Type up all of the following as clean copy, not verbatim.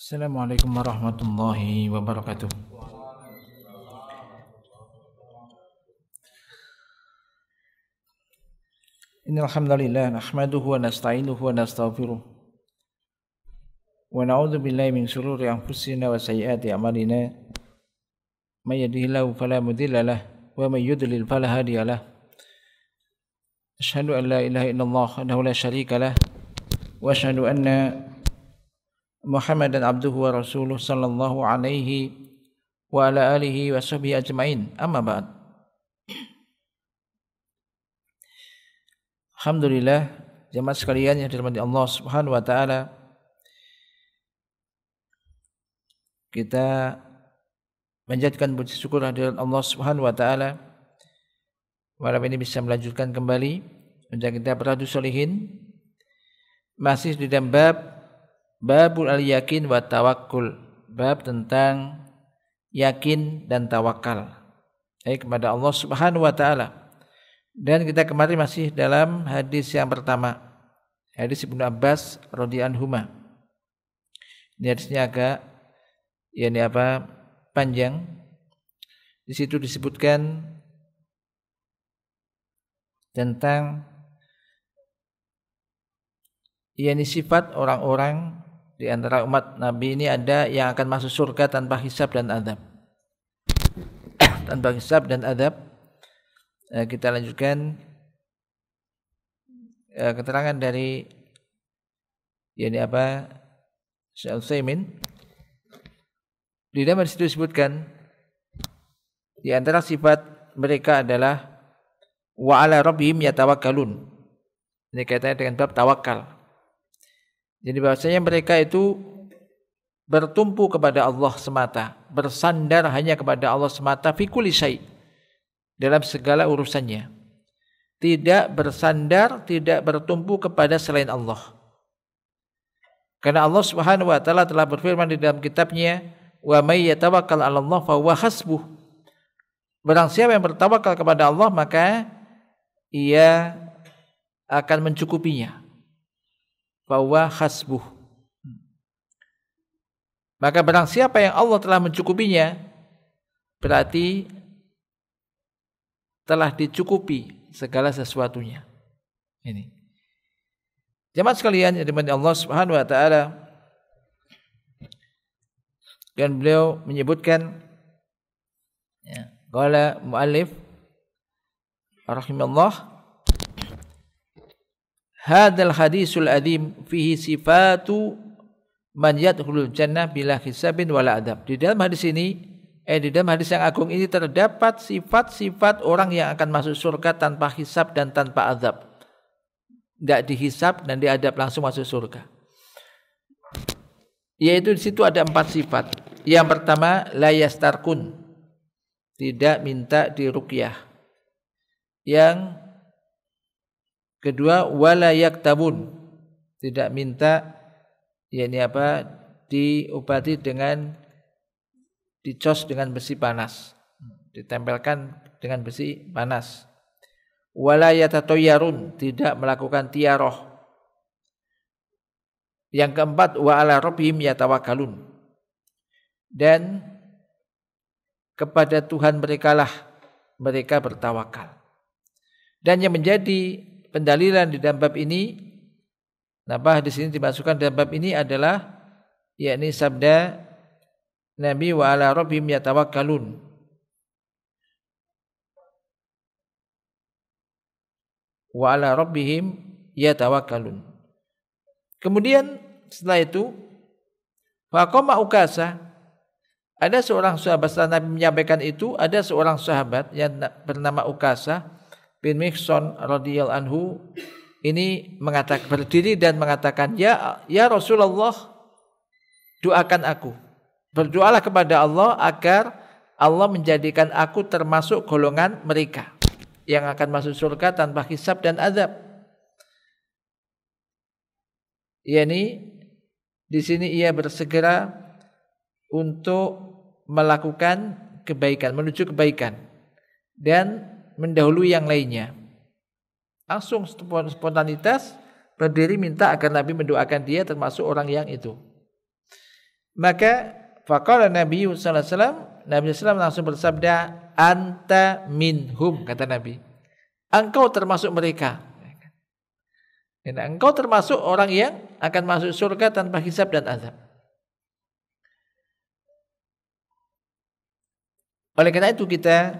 Assalamualaikum warahmatullahi wabarakatuh. Innal hamdalillah nahmaduhu wa nasta'inuhu wa nastaghfiruh. Wa na'udzu billahi min shururi anfusina wa sayyiati a'malina. May yahdihillahu fala mudilla lahu wa may yudlil fala hadiya lahu. Asyhadu an la ilaha illallah wahdahu la syarika lahu wa asyhadu anna Muhammadan abduhu wa rasuluh sallallahu alaihi wa ala alihi wa sahbihi ajma'in. Amma ba'd. Alhamdulillah, jemaah sekalian yang dirahmati Allah Subhanahu wa taala. Kita menjadikan puji syukur hadirat Allah Subhanahu wa taala. Malam ini bisa melanjutkan kembali menjaga kita Riyadhus Shalihin. Masih di dalam Babul al-yakin wa tawakkul, bab tentang yakin dan tawakal kepada Allah Subhanahu wa taala. Dan kita kemarin masih dalam hadis yang pertama, hadis Ibnu Abbas radhiyallahu anhuma. Ini hadisnya agak panjang. Di situ disebutkan tentang sifat orang-orang di antara umat Nabi ini ada yang akan masuk surga tanpa hisab dan adab. Tanpa hisab dan adab. Kita lanjutkan keterangan dari Syekh Utsaimin. Di dalam situ disebutkan di antara sifat mereka adalah wa ala rabbihim yatawakkalun. Ini kaitannya dengan bab tawakal. Jadi bahwasanya mereka itu bertumpu kepada Allah semata, bersandar hanya kepada Allah semata fi kulli syai', dalam segala urusannya. Tidak bersandar, tidak bertumpu kepada selain Allah. Karena Allah Subhanahu wa taala telah berfirman di dalam kitabnya, "Wa may yatawakkal 'ala Allah fa huwa hasbuh." Barang siapa yang bertawakal kepada Allah, maka ia akan mencukupinya. Bahwa hasbuh. Maka barang siapa yang Allah telah mencukupinya, berarti telah dicukupi segala sesuatunya. Ini. Jemaah sekalian yang dimani Allah Subhanahu wa taala, dan beliau menyebutkan qala muallif rahimallahu hadal hadisul adim fihi sifatu man yadkhulul jannah bila hisabin wala adab. Di dalam hadis ini, di dalam hadis yang agung ini terdapat sifat-sifat orang yang akan masuk surga tanpa hisab dan tanpa adab. Tidak dihisab dan diadab, langsung masuk surga. Yaitu di situ ada 4 sifat. Yang pertama, la yastarkun, tidak minta diruqyah. Yang kedua, wala yaktabun, tidak minta diobati dengan dicos dengan besi panas, ditempelkan dengan besi panas. Wala yatatoyarun, tidak melakukan tiaroh. Yang keempat, wa ala rabbihim yatawakkalun, dan kepada Tuhan merekalah mereka bertawakal. Dan yang menjadi pendalilan di dalam bab ini, kenapa hadis ini dimasukkan dalam bab ini adalah sabda Nabi wa ala rabbihim yatawakkalun. Wa ala rabbihim yatawakkalun. Kemudian setelah itu faqama Ukasah, ada seorang sahabat, setelah Nabi menyampaikan itu, ada seorang sahabat yang bernama Ukasah bin Mihsan radhiyallahu anhu, ini berdiri dan mengatakan, ya Rasulullah, doakan aku. Berdoalah kepada Allah agar Allah menjadikan aku termasuk golongan mereka yang akan masuk surga tanpa hisab dan azab. Di sini ia bersegera untuk melakukan kebaikan, menuju kebaikan dan mendahului yang lainnya. Langsung spontanitas berdiri minta agar Nabi mendoakan dia termasuk orang yang itu. Maka faqala Nabi sallallahu alaihi wasallam, Nabi SAW langsung bersabda, anta minhum, kata Nabi. Engkau termasuk mereka. Dan engkau termasuk orang yang akan masuk surga tanpa hisab dan azab. Oleh karena itu kita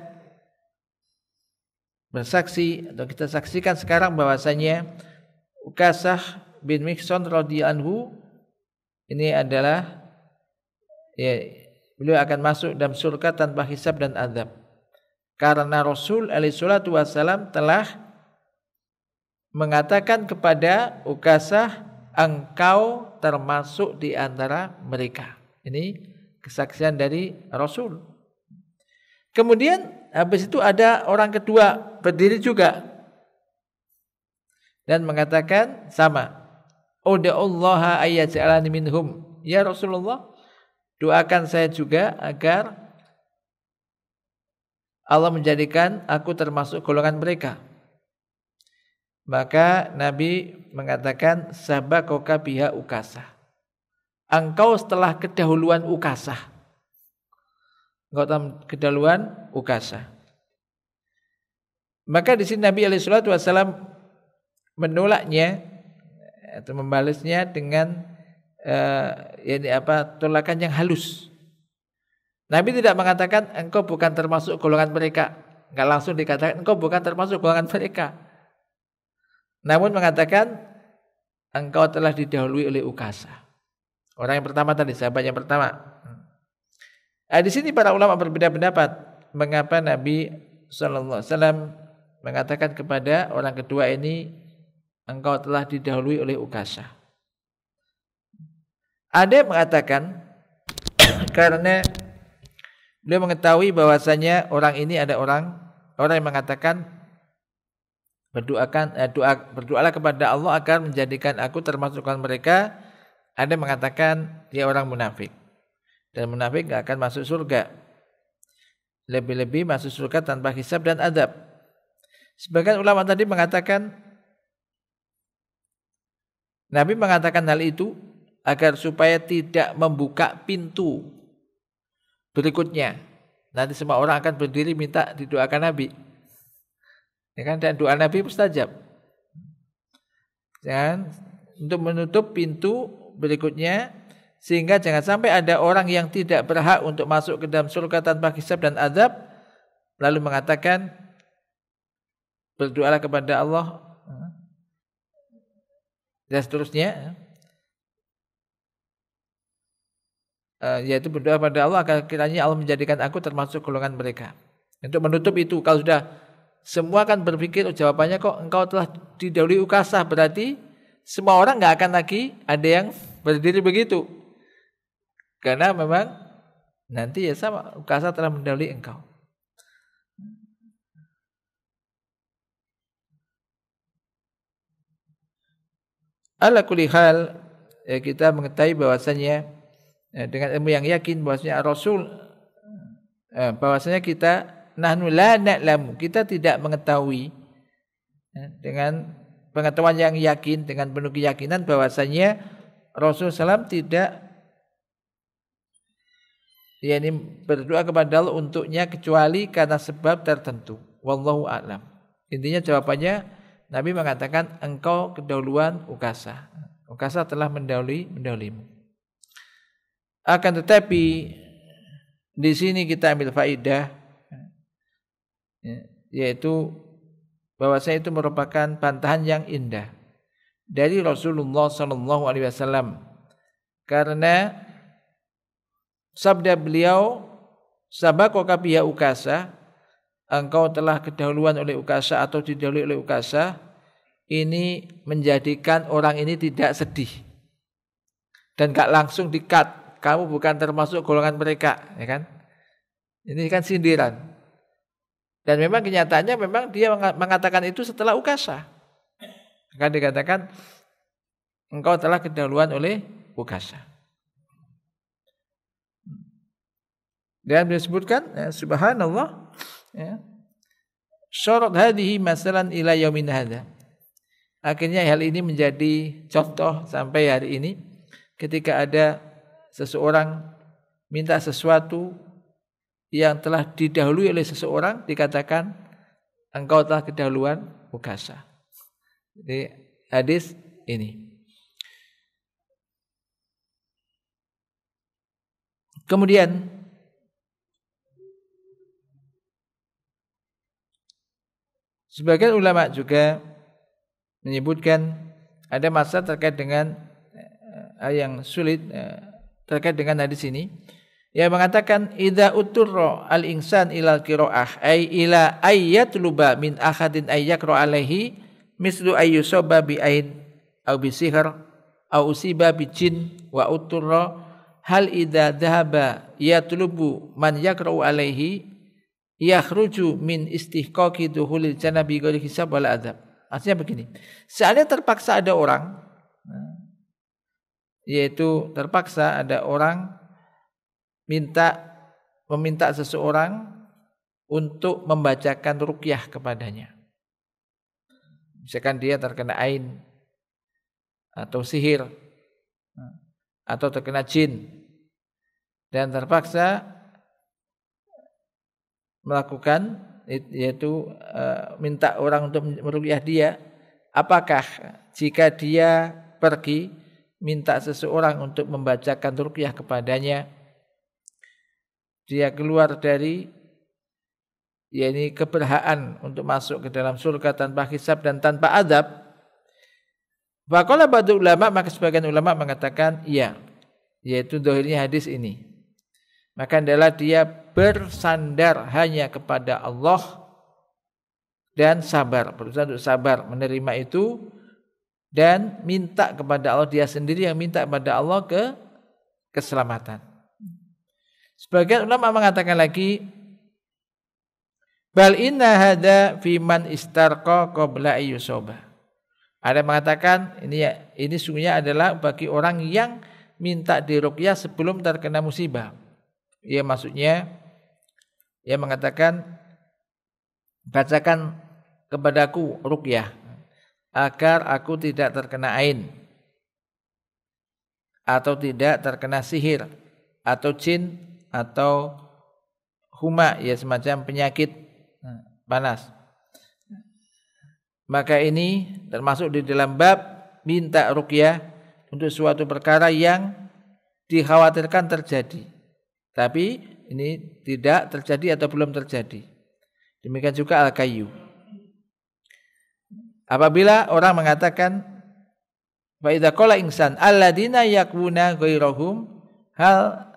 bersaksi atau kita saksikan sekarang bahwasanya Ukasah bin Mihsan radhiyallahu anhu ini adalah beliau akan masuk dalam surga tanpa hisab dan azab. Karena Rasul alaihi salatu wasallam telah mengatakan kepada Ukasah, engkau termasuk di antara mereka. Ini kesaksian dari Rasul. Kemudian habis itu ada orang kedua berdiri juga dan mengatakan sama. Ud'ullaha ayyaj'alani minhum. Ya Rasulullah, doakan saya juga agar Allah menjadikan aku termasuk golongan mereka. Maka Nabi mengatakan sabakoka biha Ukasah. Engkau setelah kedahuluan Ukasah. Engkau kedahuluan Ukasah. Maka di sini Nabi alaihi salatu wasallam menolaknya atau membalasnya dengan tolakan yang halus. Nabi tidak mengatakan engkau bukan termasuk golongan mereka. Enggak langsung dikatakan engkau bukan termasuk golongan mereka. Namun mengatakan engkau telah didahului oleh Ukasah. Orang yang pertama tadi, sahabat yang pertama. Di sini para ulama berbeda pendapat mengapa Nabi sallallahu alaihi wasallam mengatakan kepada orang kedua ini engkau telah didahului oleh Ukasah. Ada yang mengatakan karena beliau mengetahui bahwasanya orang ini ada orang yang mengatakan berdoalah kepada Allah agar menjadikan aku termasuk mereka. Ada yang mengatakan dia orang munafik dan munafik tidak akan masuk surga, lebih-lebih masuk surga tanpa hisab dan adab. Sebagian ulama tadi mengatakan Nabi mengatakan hal itu agar supaya tidak membuka pintu berikutnya. Nanti semua orang akan berdiri minta didoakan Nabi. Ya kan, dan doa Nabi mustajab. Dan untuk menutup pintu berikutnya sehingga jangan sampai ada orang yang tidak berhak untuk masuk ke dalam surga tanpa hisab dan azab lalu mengatakan berdoalah kepada Allah dan seterusnya. Yaitu berdoa pada Allah agar kiranya Allah menjadikan aku termasuk golongan mereka. Untuk menutup itu, kalau sudah semua kan berpikir jawabannya kok engkau telah didahului Ukasah, berarti semua orang enggak akan lagi ada yang berdiri begitu. Karena memang nanti ya sama Ukasah telah mendahului engkau. Ala kulli hal ya, kita mengetahui bahwasanya dengan ilmu yang yakin bahwasanya Rasul bahwasanya kita nahnu la na'lamu, kita tidak mengetahui dengan pengetahuan yang yakin dengan penuh keyakinan bahwasanya Rasulullah SAW tidak berdoa kepada Allah untuknya kecuali karena sebab tertentu. Wallahu a'lam. Intinya jawabannya Nabi mengatakan engkau kedahuluan Ukasah. Ukasah telah mendahulimu. Akan tetapi di sini kita ambil faidah yaitu bahwasanya itu merupakan bantahan yang indah dari Rasulullah sallallahu alaihi wasallam karena sabda beliau sabaqaka biha Ukasah, engkau telah kedahuluan oleh Ukasah atau didahului oleh Ukasah, ini menjadikan orang ini tidak sedih dan gak langsung di-cut, kamu bukan termasuk golongan mereka, ya kan? Ini kan sindiran. Dan memang kenyataannya memang dia mengatakan itu setelah Ukasah. Akan dikatakan engkau telah kedahuluan oleh Ukasah. Dan disebutkan subhanallah syarat hadhihi masalan ila yaumin hadza. Akhirnya hal ini menjadi contoh sampai hari ini ketika ada seseorang minta sesuatu yang telah didahului oleh seseorang, dikatakan engkau telah kedahuluan Ukasha. Jadi hadis ini. Kemudian sebagian ulama juga menyebutkan ada masalah terkait dengan yang sulit terkait dengan hadis ini, yang mengatakan idza uturra al-insan ilal qiraah ay ila ayyatluba min ahadin ayyaqra alaihi mislu ayyusaba bi ain aw bi sihr aw usiba bi jin wa uturra hal idza dhahaba yatlubu man yaqra'u alaihi yakhruju min istihqaqi duhulil jannah bi ghairi hisab wal adzab. Artinya begini, seandainya terpaksa ada orang, yaitu terpaksa ada orang meminta seseorang untuk membacakan ruqyah kepadanya. Misalkan dia terkena ain atau sihir atau terkena jin dan terpaksa melakukan, yaitu minta orang untuk meruqyah dia, apakah jika dia pergi minta seseorang untuk membacakan ruqyah kepadanya, dia keluar dari keberhaan untuk masuk ke dalam surga tanpa hisab dan tanpa azab? Faqala ba'du ulama, maka sebagian ulama mengatakan iya, yaitu zahirnya hadis ini. Maka adalah dia bersandar hanya kepada Allah dan sabar, berusaha untuk sabar menerima itu dan minta kepada Allah, dia sendiri yang minta kepada Allah keselamatan. Sebagian ulama mengatakan lagi, bal inna hada fi man istarqa qabla ayyusaba. Ada yang mengatakan ini sungguhnya adalah bagi orang yang minta diruqyah sebelum terkena musibah. Ya, maksudnya ia mengatakan bacakan kepadaku ruqyah agar aku tidak terkena ain atau tidak terkena sihir atau jin atau huma, ya semacam penyakit panas. Maka ini termasuk di dalam bab minta ruqyah untuk suatu perkara yang dikhawatirkan terjadi, tapi ini tidak terjadi atau belum terjadi. Demikian juga al-kayyu. Apabila orang mengatakan fa idza qala insan alladziina yakwuna ghairahum hal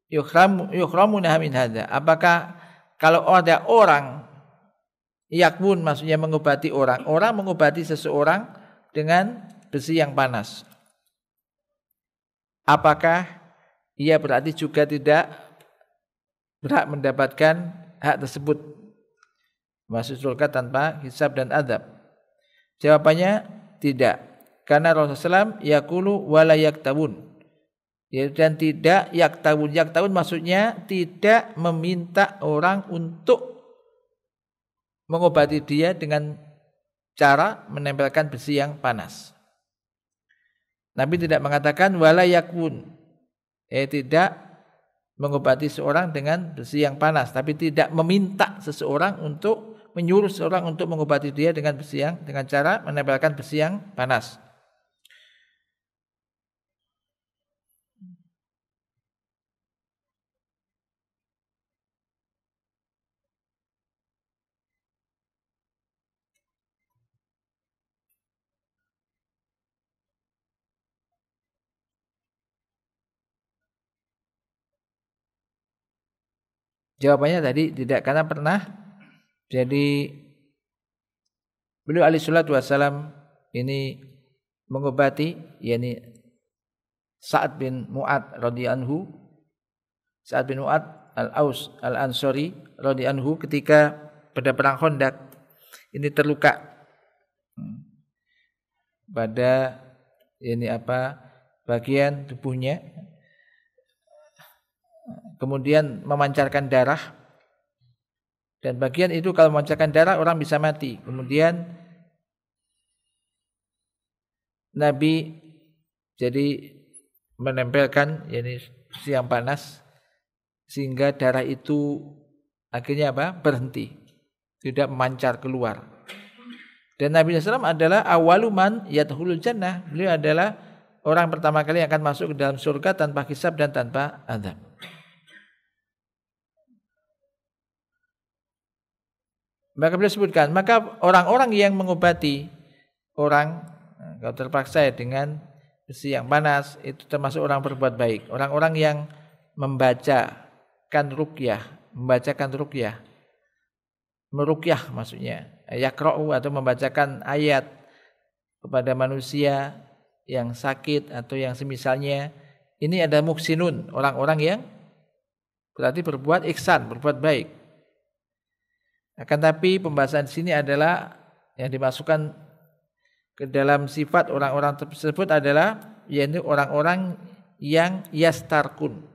yukhramuna min hadza. Apakah kalau ada orang yakwun, maksudnya mengobati orang mengobati seseorang dengan besi yang panas, apakah ia berarti juga tidak berhak mendapatkan hak tersebut, masuk surga tanpa hisab dan adab? Jawabannya tidak, karena Rasulullah SAW yaqulu wala yaktabun, dan tidak yaktabun. Yaktabun maksudnya tidak meminta orang untuk mengobati dia dengan cara menempelkan besi yang panas. Nabi tidak mengatakan wala yakun, tidak mengobati seorang dengan besi yang panas, tapi tidak meminta seseorang untuk menyuruh seseorang untuk mengobati dia dengan cara menempelkan besi yang panas. Jawabannya tadi tidak, karena pernah jadi beliau alaihi salatu wassalam ini mengobati Sa'ad bin Mu'ad radhiyallahu anhu. Sa'ad bin Mu'ad al-Aus al-Ansari radhiyallahu anhu ketika pada perang Khandaq ini terluka pada bagian tubuhnya, kemudian memancarkan darah, dan bagian itu kalau memancarkan darah orang bisa mati. Kemudian Nabi jadi menempelkan yakni besi yang panas sehingga darah itu akhirnya berhenti, tidak memancar keluar. Dan Nabi SAW adalah awaluman yadkhulul jannah. Beliau adalah orang pertama kali yang akan masuk ke dalam surga tanpa hisab dan tanpa azab. Maka beliau sebutkan, maka orang-orang yang mengobati orang kalau terpaksa dengan besi yang panas itu termasuk orang berbuat baik. Orang-orang yang membacakan ruqyah, meruqyah maksudnya, yaqra'u atau membacakan ayat kepada manusia yang sakit atau yang semisalnya. Ini adalah muhsinun, orang-orang yang berarti berbuat ihsan, berbuat baik. Akan tapi pembahasan di sini adalah yang dimasukkan ke dalam sifat orang-orang tersebut adalah yaitu orang-orang yang yastarkun,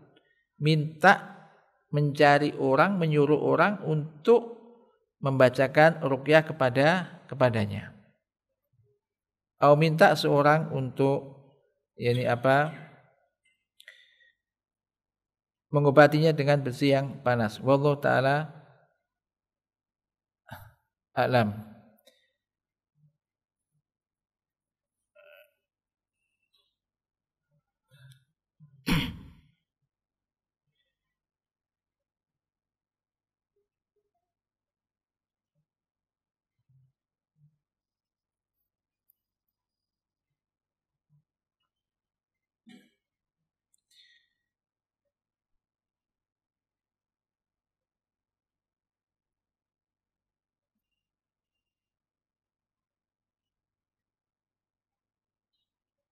minta mencari orang, menyuruh orang untuk membacakan ruqyah kepadanya. Atau minta seorang untuk mengobatinya dengan besi yang panas. Wallahu taala a'lam.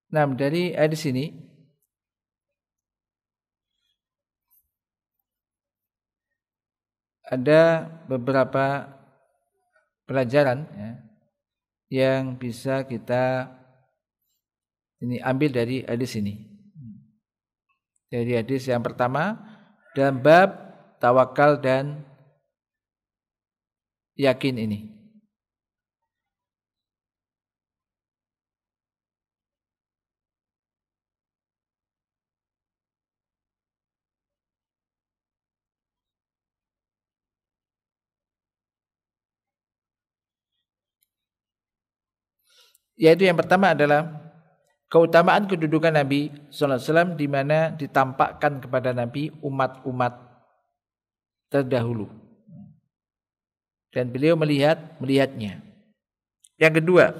Nah, dari hadis ini ada beberapa pelajaran yang bisa kita ambil dari hadis ini. Dari hadis yang pertama dalam bab tawakal dan yakin ini. Yaitu yang pertama adalah keutamaan kedudukan Nabi sallallahu alaihi wasallam di mana ditampakkan kepada Nabi umat-umat terdahulu. Dan beliau melihatnya. Yang kedua,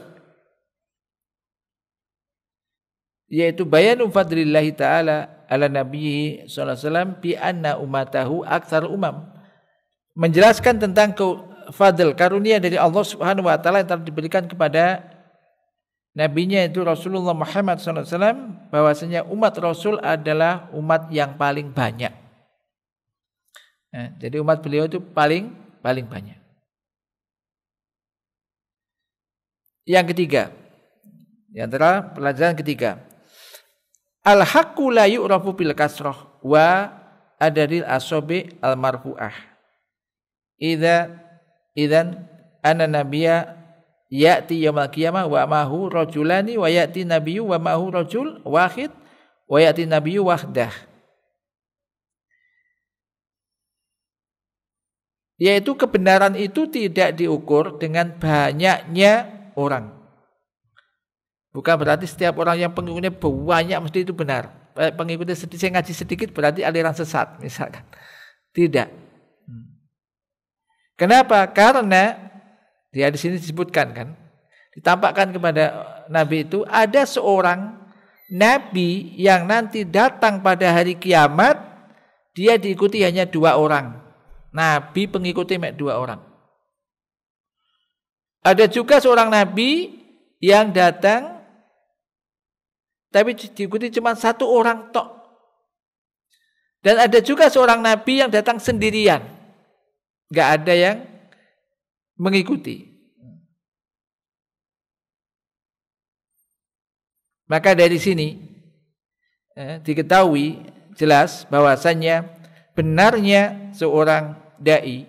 yaitu bayanu fadlillahi ta'ala ala nabiyhi sallallahu alaihi wasallam bi anna ummatahu aktsar umam. Menjelaskan tentang fadl karunia dari Allah Subhanahu wa taala yang telah diberikan kepada nabinya itu Rasulullah Muhammad SAW, bahwasanya umat Rasul adalah umat yang paling banyak. Jadi umat beliau itu paling banyak. Yang ketiga, di antara pelajaran ketiga, al-haqqu la yu'rafu bil kasrah wa adaril asobi al-marfu'ah. Idzan anna nabiyya ya'ti yaumil qiyamah wa ma'hu rajulani wa ya'ti nabiyyu wa ma'hu rajul wahid wa ya'ti nabiyyu wahdah. Yaitu kebenaran itu tidak diukur dengan banyaknya orang. Bukan berarti setiap orang yang pengikutnya banyak mesti itu benar. Pengikutnya sedikit, saya ngaji sedikit berarti aliran sesat misalkan. Tidak. Kenapa? Karena di hadis ini disebutkan kan, ditampakkan kepada Nabi itu ada seorang Nabi yang nanti datang pada hari kiamat, dia diikuti hanya 2 orang. Nabi pengikutnya 2 orang. Ada juga seorang Nabi yang datang tapi diikuti cuma 1 orang tok. Dan ada juga seorang Nabi yang datang sendirian, gak ada yang mengikuti. Maka dari sini diketahui jelas bahwasannya benarnya seorang dai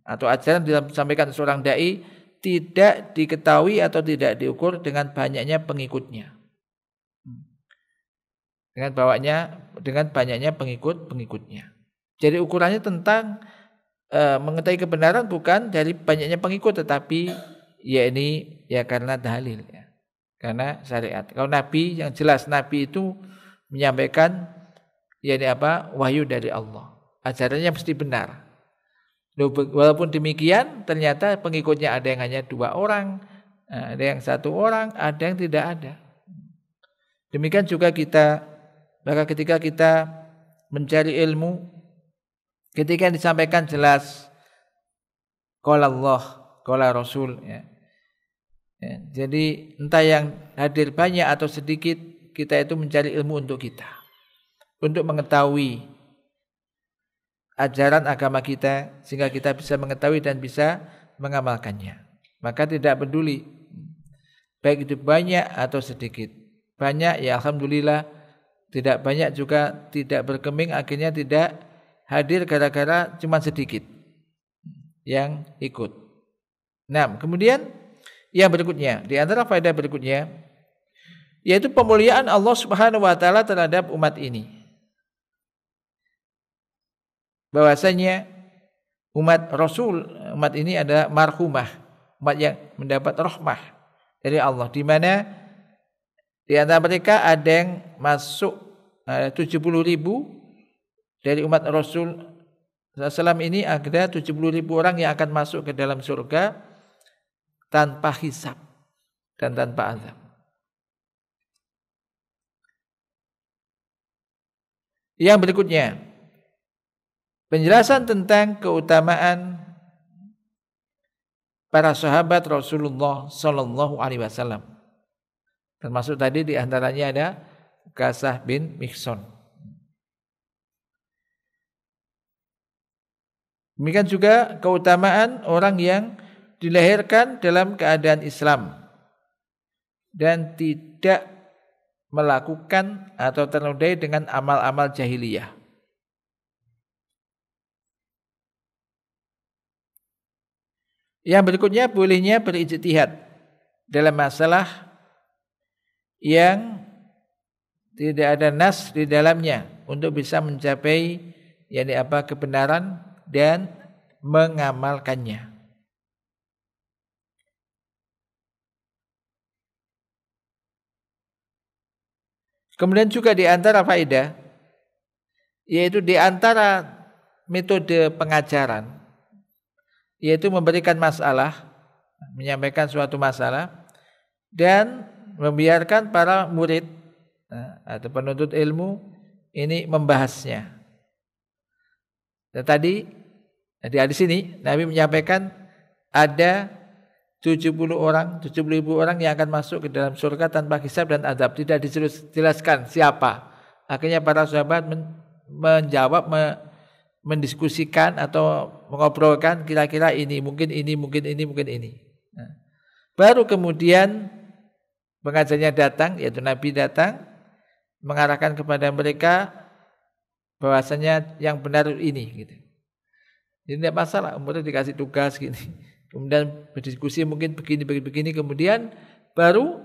atau ajaran disampaikan seorang dai tidak diketahui atau tidak diukur dengan banyaknya pengikutnya. dengan banyaknya pengikut-pengikutnya. Jadi ukurannya tentang mengetahui kebenaran bukan dari banyaknya pengikut, tetapi karena dalil, ya. Karena syariat. Kalau Nabi yang jelas, Nabi itu menyampaikan wahyu dari Allah. Ajarannya mesti benar. Walaupun demikian ternyata pengikutnya ada yang hanya 2 orang, ada yang 1 orang, ada yang tidak ada. Demikian juga kita, maka ketika kita mencari ilmu, ketika disampaikan jelas qala Allah, qala Rasul, ya. Jadi entah yang hadir banyak atau sedikit, kita itu mencari ilmu untuk kita, untuk mengetahui ajaran agama kita, sehingga kita bisa mengetahui dan bisa mengamalkannya. Maka tidak peduli baik itu banyak atau sedikit. Banyak ya alhamdulillah, tidak banyak juga tidak berkeming, akhirnya tidak hadir gara-gara cuma sedikit yang ikut. Nah, kemudian yang berikutnya, di antara faedah berikutnya yaitu pemuliaan Allah Subhanahu wa taala terhadap umat ini. Bahwasanya umat Rasul, umat ini adalah marhumah, umat yang mendapat rahmah dari Allah, di mana di antara mereka ada yang masuk 70.000 dari umat Rasul SAW ini, ada 70.000 orang yang akan masuk ke dalam surga tanpa hisab dan tanpa azab. Yang berikutnya, penjelasan tentang keutamaan para sahabat Rasulullah sallallahu alaihi wasallam. Termasuk tadi di antaranya ada Ukasah bin Mihsan. Demikian juga keutamaan orang yang dilahirkan dalam keadaan Islam dan tidak melakukan atau ternodai dengan amal-amal jahiliyah. Yang berikutnya, bolehnya berijtihad dalam masalah yang tidak ada nas di dalamnya untuk bisa mencapai kebenaran dan mengamalkannya. Kemudian juga di antara faedah, yaitu di antara metode pengajaran, yaitu memberikan masalah, menyampaikan suatu masalah dan membiarkan para murid atau penuntut ilmu ini membahasnya. Dan tadi di sini Nabi menyampaikan ada 70.000 orang yang akan masuk ke dalam surga tanpa hisab dan azab. Tidak dijelaskan siapa. Akhirnya para sahabat menjawab, mendiskusikan atau mengobrolkan kira-kira ini, mungkin ini, mungkin ini, mungkin ini. Baru kemudian pengajarnya datang, yaitu Nabi datang, mengarahkan kepada mereka bahwasanya yang benar ini, gitu. Jadi tidak masalah, kemudian dikasih tugas gini, kemudian berdiskusi mungkin begini, kemudian baru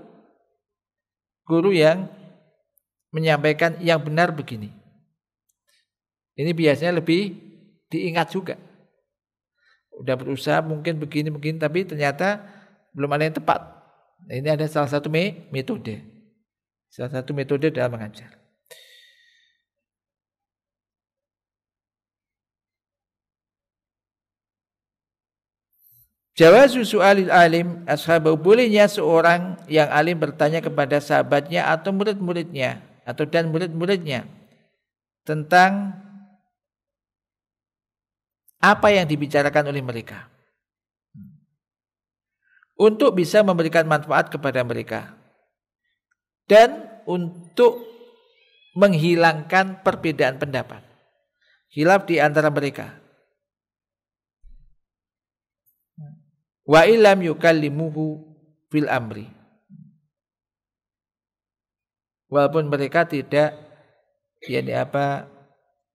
guru yang menyampaikan yang benar begini. Ini biasanya lebih diingat juga. Udah berusaha mungkin begini, tapi ternyata belum ada yang tepat. Nah, ini ada salah satu metode. Salah satu metode dalam mengajar. Jawazu su'alil alim ashabahu, bolehnya seorang yang alim bertanya kepada sahabatnya atau murid-muridnya dan murid-muridnya tentang apa yang dibicarakan oleh mereka, untuk bisa memberikan manfaat kepada mereka dan untuk menghilangkan perbedaan pendapat, khilaf di antara mereka. Wa illam yukallimuhu fil amri, walaupun mereka tidak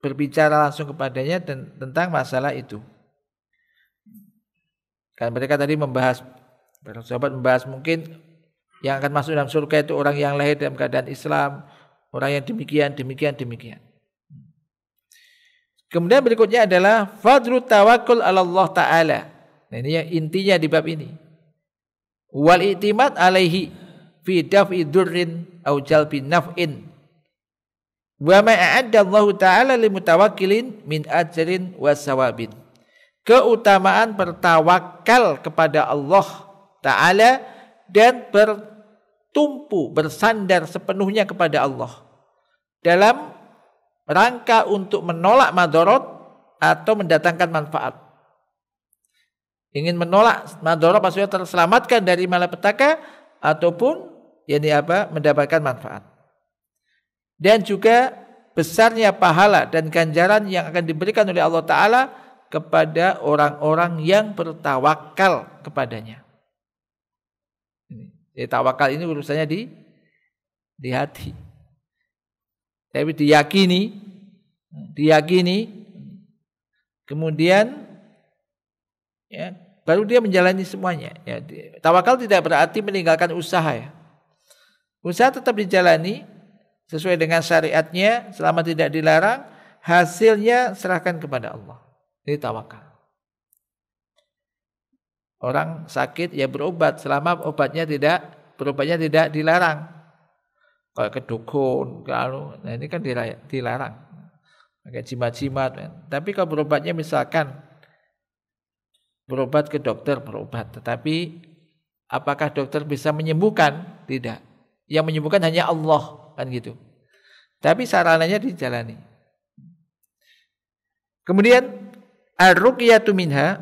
berbicara langsung kepadanya tentang masalah itu. Kan mereka tadi para sahabat membahas mungkin yang akan masuk dalam surga itu orang yang lahir dalam keadaan Islam, orang yang demikian. Kemudian berikutnya adalah fadlu tawakkul 'ala Allah taala. Nah, ini yang intinya di bab ini. Wal i'timad alaihi fi daf'i durrin aw jalbi naf'in. Wa ma a'adda Allah taala lil mutawakkilin min ajrin wa sawabin. Keutamaan bertawakal kepada Allah taala dan bertumpu, bersandar sepenuhnya kepada Allah dalam rangka untuk menolak madarat atau mendatangkan manfaat. Ingin menolak madarat maksudnya terselamatkan dari malapetaka ataupun mendapatkan manfaat. Dan juga besarnya pahala dan ganjaran yang akan diberikan oleh Allah Ta'ala kepada orang-orang yang bertawakal kepadanya. Jadi tawakal ini urusannya di hati. Tapi diyakini, kemudian ya, baru dia menjalani semuanya. Ya, tawakal tidak berarti meninggalkan usaha ya. Usaha tetap dijalani sesuai dengan syariatnya selama tidak dilarang, hasilnya serahkan kepada Allah. Ini tawakal. Orang sakit ya berobat selama berobatnya tidak dilarang. Kayak ke dukun, nah ini kan dilarang. Kayak jimat-jimat. Tapi kalau berobatnya misalkan berobat ke dokter, berobat. Tetapi apakah dokter bisa menyembuhkan? Tidak. Yang menyembuhkan hanya Allah, kan gitu. Tapi sarananya dijalani. Kemudian ar-ruqyatu minha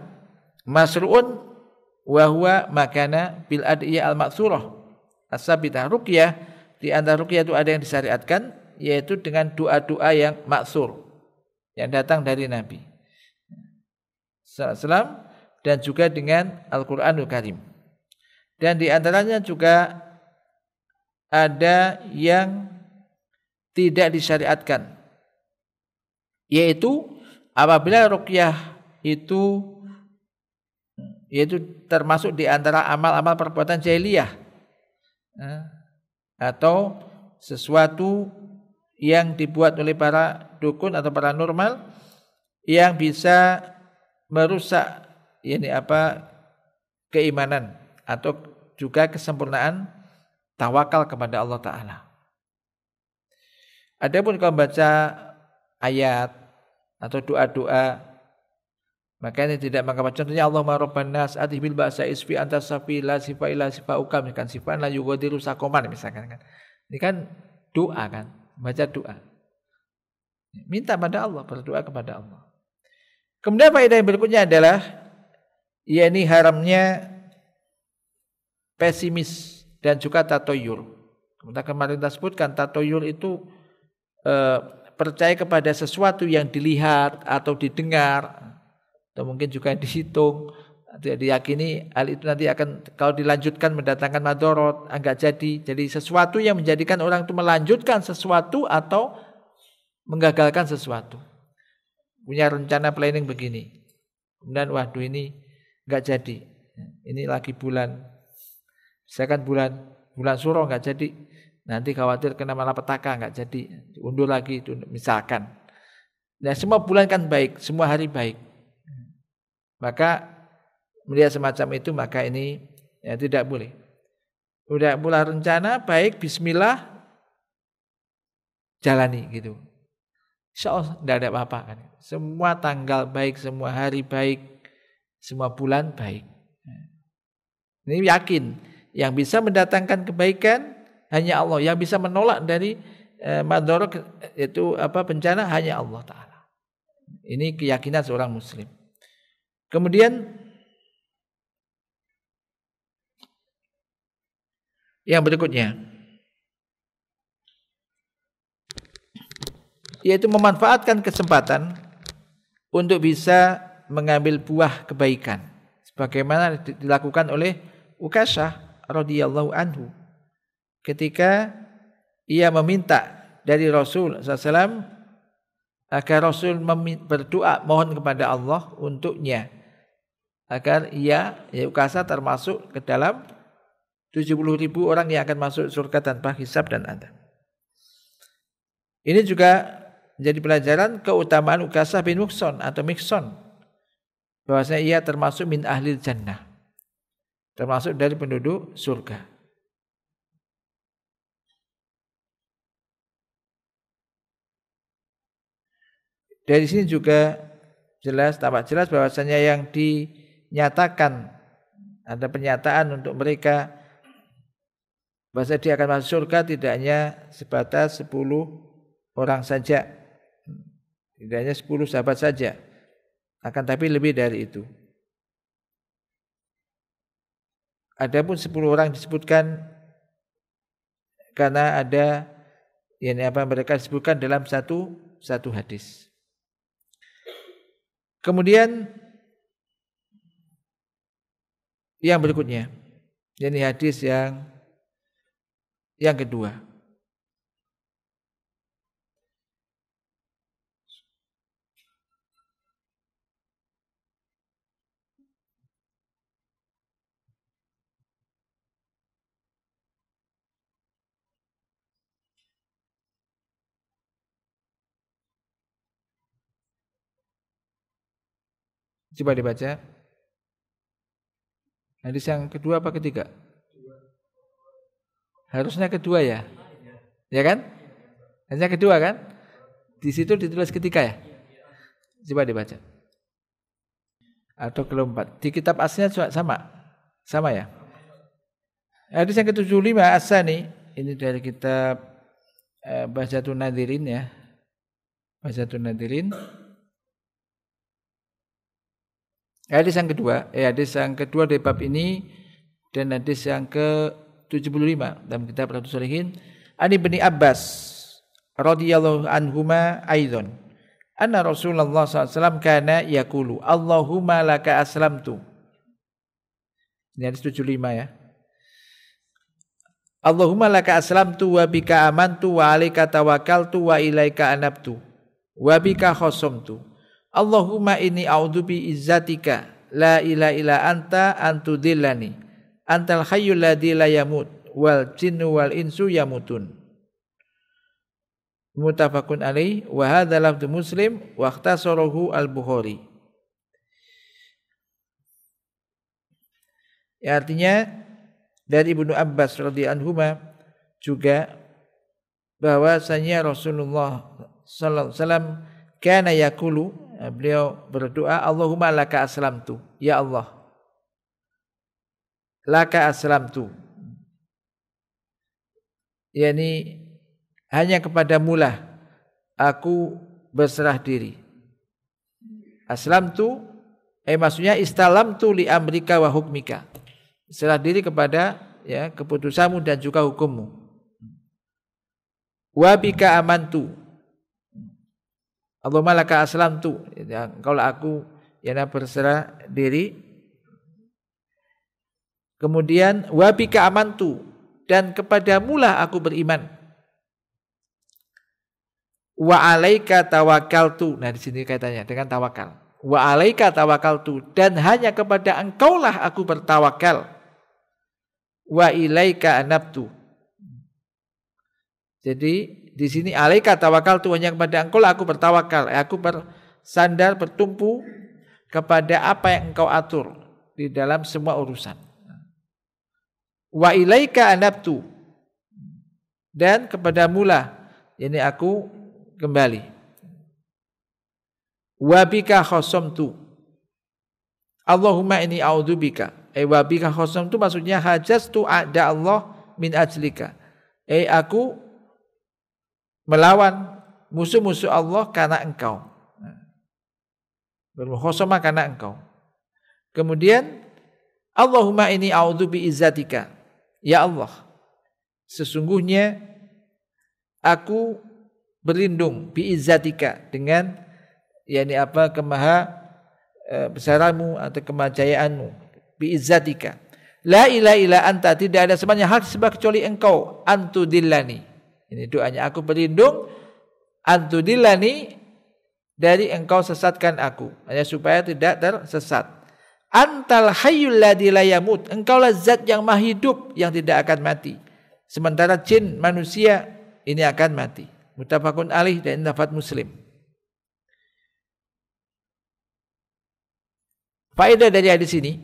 masru'un wa huwa makana bil adiyah al-ma'tsurah as-sabitah. Ruqyah, di antara ruqyah itu ada yang disyariatkan, yaitu dengan doa-doa yang maksur, yang datang dari Nabi SAW, dan juga dengan Al-Quranul Karim. Dan di antaranya juga ada yang tidak disyariatkan, yaitu apabila ruqyah itu termasuk di antara amal-amal perbuatan jahiliyah, atau sesuatu yang dibuat oleh para dukun atau paranormal yang bisa merusak keimanan atau juga kesempurnaan tawakal kepada Allah Ta'ala. Adapun kalau baca ayat atau doa-doa, makanya tidak mengapa contohnya Allahumma rabban nas atibil ba'sa isfi antas safi la sifa illa sifa ukam, kan sifan la yughadiru sakoman misalkan kan. Ini kan doa kan, baca doa. Minta pada Allah, berdoa kepada Allah. Kemudian faedah yang berikutnya adalah yakni haramnya pesimis dan juga tatoyur. Kemudian kemarin kita sebutkan tatoyur itu percaya kepada sesuatu yang dilihat atau didengar, atau mungkin juga dihitung, diyakini hal itu nanti akan kalau dilanjutkan mendatangkan madorot, enggak jadi. Jadi sesuatu yang menjadikan orang itu melanjutkan sesuatu atau menggagalkan sesuatu. Punya rencana planning begini, kemudian waduh ini enggak jadi. Ini lagi bulan, misalkan bulan Suro enggak jadi. Nanti khawatir kena malapetaka enggak jadi. Diundur lagi itu misalkan. Nah, semua bulan kan baik, semua hari baik. Maka melihat semacam itu, maka ini ya tidak boleh. Udah mulai rencana baik, bismillah, jalani gitu. Insya Allah tidak ada apa-apa kan. Semua tanggal baik, semua hari baik, semua bulan baik. Ini yakin yang bisa mendatangkan kebaikan hanya Allah, yang bisa menolak dari madharat itu bencana hanya Allah Ta'ala. Ini keyakinan seorang muslim. Kemudian yang berikutnya, yaitu memanfaatkan kesempatan untuk bisa mengambil buah kebaikan, sebagaimana dilakukan oleh Ukasyah radhiyallahu anhu ketika ia meminta dari Rasul SAW agar Rasul berdoa mohon kepada Allah untuknya, agar Ukasyah termasuk ke dalam 70.000 orang yang akan masuk surga tanpa hisab dan adab. Ini juga menjadi pelajaran keutamaan Ukasah bin Mihsan atau Mihsan, bahwasanya ia termasuk min ahlil jannah, termasuk dari penduduk surga. Dari sini juga tampak jelas bahwasanya yang dinyatakan, ada pernyataan untuk mereka bahwa dia akan masuk surga tidak hanya sebatas 10 orang saja, tidak hanya 10 sahabat saja, akan tapi lebih dari itu. Adapun 10 orang disebutkan karena ada mereka disebutkan dalam satu hadis. Kemudian yang berikutnya, ini hadis yang kedua. Coba dibaca. Hadis yang kedua apa ketiga? Harusnya kedua ya. Ya kan? Hanya kedua kan? Di situ ditulis ketiga ya. Coba dibaca. Atau keempat. Di kitab aslinya juga sama. Sama ya. Hadis yang ke-75 As-Sani, ini dari kitab Bahjatun Nadirin ya. Bahjatun Nadirin. Hadis yang kedua dari bab ini dan hadis yang ke-75 dalam kitab Riyadhus Shalihin. Ani bin Abbas radhiyallahu anhuma aidan anna Rasulullah SAW kana yaqulu Allahumma laka aslamtu. Ini hadis 75 ya. Allahumma laka aslamtu wa bika amantu wa alaika tawakkaltu wa ilaika anabtu wa bika khosamtu. Allahumma inni a'udzu bi izzatika la ilaha illa anta antudillani antal hayyul ladzi la yamut wal jinnu wal insu yamutun. Muttafaqun alaih wa hadza lafdzu Muslim wa ikhtasarahu al-Bukhari. Ya, artinya dari Ibnu Abbas radhiyallahu anhuma juga bahwasanya Rasulullah sallallahu alaihi wasallam kana yaqulu, beliau berdoa, Allahumma laka aslamtu, ya Allah, laka aslamtu, yakni hanya kepadamu lah aku berserah diri. Aslamtu maksudnya istalamtu li amrika wa hukmika, serah diri kepada keputusanmu dan juga hukummu. Wa bika amantu, Allahumma laka aslamtu, kalau aku berserah diri. Kemudian wa bika amantu, dan kepadamu lah aku beriman. Wa alaika tawakkaltu, nah di sini kaitannya dengan tawakal. Wa alaika tawakkaltu, dan hanya kepada engkau lah aku bertawakal. Wa ilaika anabtu. Jadi di sini alaika tawakkaltu, hanya kepada engkau lah aku bertawakal. Aku bersandar, bertumpu kepada apa yang engkau atur di dalam semua urusan. Wa ilaika anabtu, dan kepadamu lah ini aku kembali. Wa bika khosamtu, Allahumma inni a'udzubika. Wa bika khosamtu maksudnya hajastu a'da Allah min ajlika. Aku melawan musuh-musuh Allah karena engkau. Bermukhosama karena engkau. Kemudian Allahumma inni a'udzu bi izzatika. Ya Allah, sesungguhnya aku berlindung bi izzatika dengan kemaha besaranmu atau kemajayaanmu. Bi izzatika. La ilaha illa anta, tidak ada sembahyang hak disembah kecuali engkau. Antudillani. Ini doanya, aku berlindung antudillani, dari engkau sesatkan aku, hanya supaya tidak tersesat. Antal hayyul ladzi la yamut, engkaulah zat yang maha hidup yang tidak akan mati. Sementara jin manusia ini akan mati. Muttafaqun alaih dan lafaz Muslim. Faedah dari hadis ini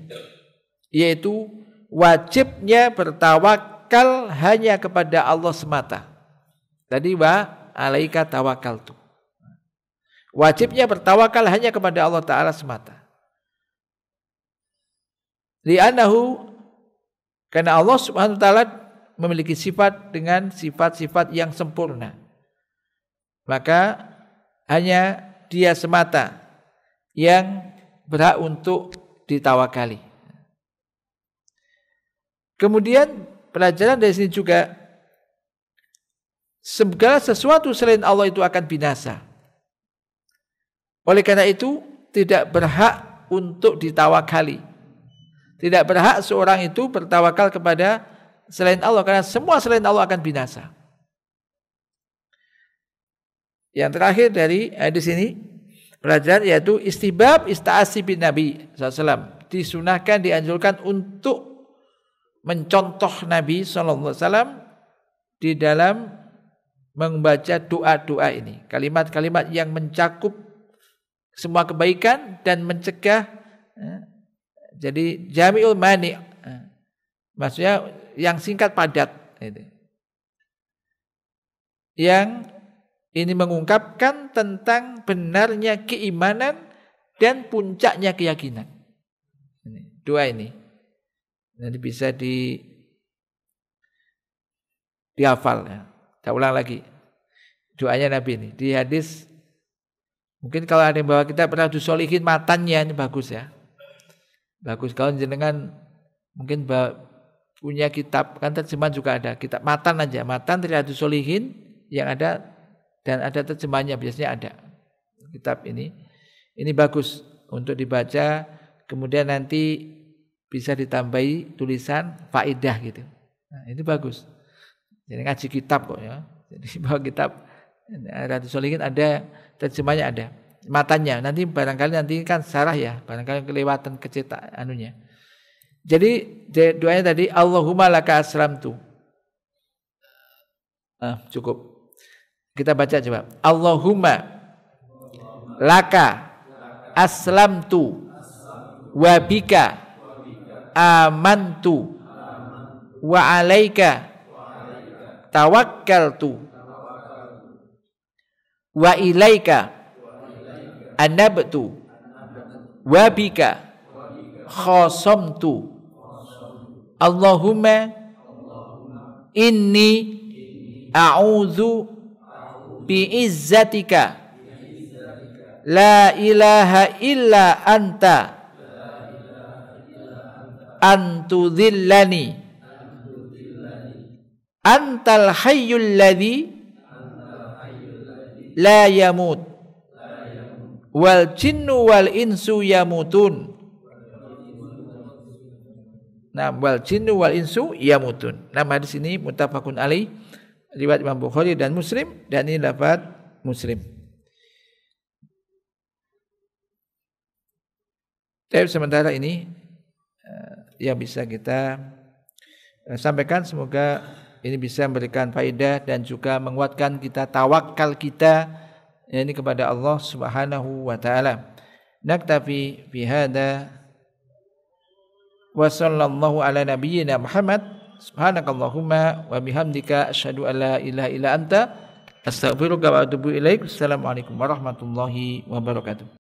yaitu wajibnya bertawakal hanya kepada Allah semata. Tadi wa alaika tawakkaltu. Wajibnya bertawakal hanya kepada Allah Ta'ala semata. Li'annahu, karena Allah Subhanahu wa Ta'ala memiliki sifat dengan sifat-sifat yang sempurna. Maka hanya Dia semata yang berhak untuk ditawakali. Kemudian pelajaran dari sini juga, segala sesuatu selain Allah itu akan binasa. Oleh karena itu tidak berhak untuk ditawakali. Tidak berhak seorang itu bertawakal kepada selain Allah, karena semua selain Allah akan binasa. Yang terakhir dari hadis ini pelajaran yaitu istihbab ista'asi bin Nabi SAW. Disunahkan, dianjurkan untuk mencontoh Nabi SAW di dalam membaca doa-doa ini. Kalimat-kalimat yang mencakup semua kebaikan dan mencegah. Jadi jami'ul mani', maksudnya yang singkat padat. Yang ini mengungkapkan tentang benarnya keimanan dan puncaknya keyakinan. Doa ini nanti bisa dihafal ya. Saya ulang lagi doanya Nabi ini di hadis. Mungkin kalau ada yang bawa kitab Riyadhus Shalihin matanya ini bagus ya. Bagus kalau jenengan mungkin punya kitab, kan terjemahan juga ada. Kitab matan aja, matan Riyadhus Shalihin yang ada dan ada terjemahannya, biasanya ada. Kitab ini bagus untuk dibaca, kemudian nanti bisa ditambahi tulisan faedah gitu. Nah, ini bagus. Jadi ngaji kitab kok ya. Jadi bawa kitab Riyadhus Shalihin ada terjemahnya, ada matanya. Nanti barangkali nanti kan sarah ya, barangkali kelewatan kecetak anunya. Jadi doanya tadi Allahumma laka aslamtu. Cukup. Kita baca coba. Allahumma laka aslamtu wa bika amantu wa alaika tawakkaltu wa ilaika anabtu wa bika khasamtu. Allahumma inni a'udzu bi'izzatika la ilaha illa anta antudhillani antal hayyul ladzi la yamut wal jinnu wal insu yamutun. Nah, wal jinnu wal insu yamutun. Nama hadis ini muttafaqun alaih, riwayat Imam Bukhari dan Muslim, dan ini lafaz Muslim. Tapi sementara ini yang bisa kita sampaikan, semoga ini bisa memberikan faedah dan juga menguatkan kita tawakal kita ini kepada Allah Subhanahu wa taala. Naktafi fi hada wa sallallahu ala nabiyyina Muhammad. Subhanakallahumma wa bihamdika asyhadu an la ilaha illa anta astaghfiruka wa atubu ilaik. Assalamualaikum warahmatullahi wabarakatuh.